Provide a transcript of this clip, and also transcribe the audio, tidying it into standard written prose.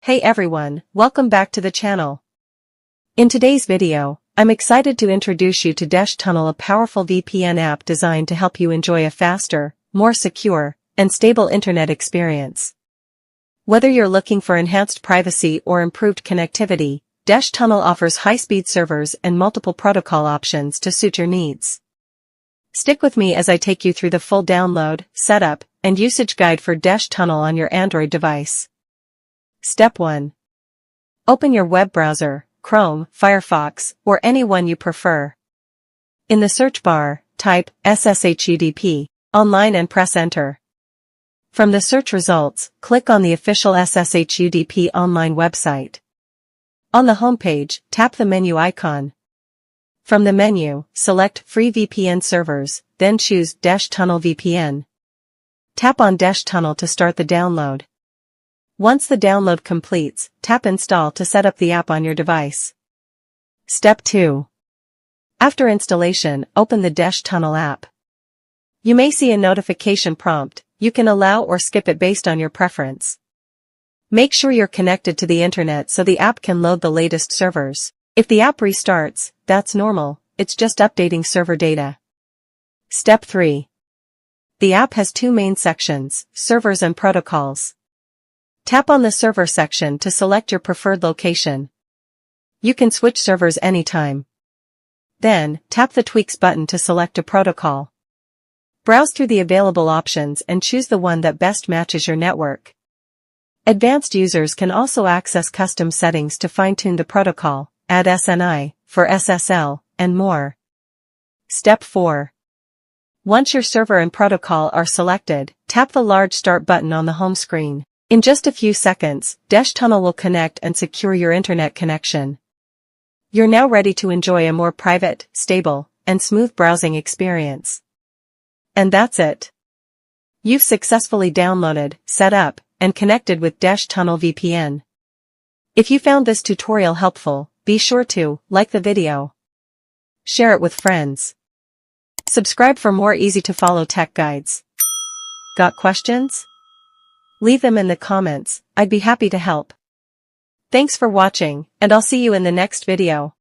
Hey everyone, welcome back to the channel. In today's video, I'm excited to introduce you to Desh Tunnel, a powerful VPN app designed to help you enjoy a faster, more secure, and stable internet experience. Whether you're looking for enhanced privacy or improved connectivity, Desh Tunnel offers high-speed servers and multiple protocol options to suit your needs. Stick with me as I take you through the full download, setup, and usage guide for Desh Tunnel on your Android device. Step 1. Open your web browser, Chrome, Firefox, or any one you prefer. In the search bar, type SSH UDP Online and press Enter. From the search results, click on the official SSH UDP Online website. On the homepage, tap the menu icon. From the menu, select Free VPN Servers, then choose Desh Tunnel VPN. Tap on Desh Tunnel to start the download. Once the download completes, tap Install to set up the app on your device. Step 2. After installation, open the Desh Tunnel app. You may see a notification prompt. You can allow or skip it based on your preference. Make sure you're connected to the internet so the app can load the latest servers. If the app restarts, that's normal, it's just updating server data. Step 3. The app has two main sections, servers and protocols. Tap on the server section to select your preferred location. You can switch servers anytime. Then, tap the Tweaks button to select a protocol. Browse through the available options and choose the one that best matches your network. Advanced users can also access custom settings to fine-tune the protocol, add SNI, for SSL, and more. Step 4. Once your server and protocol are selected, tap the large Start button on the home screen. In just a few seconds, Desh Tunnel will connect and secure your internet connection. You're now ready to enjoy a more private, stable, and smooth browsing experience. And that's it. You've successfully downloaded, set up, and connected with Desh Tunnel VPN. If you found this tutorial helpful, be sure to like the video. Share it with friends. Subscribe for more easy-to-follow tech guides. Got questions? Leave them in the comments, I'd be happy to help. Thanks for watching, and I'll see you in the next video.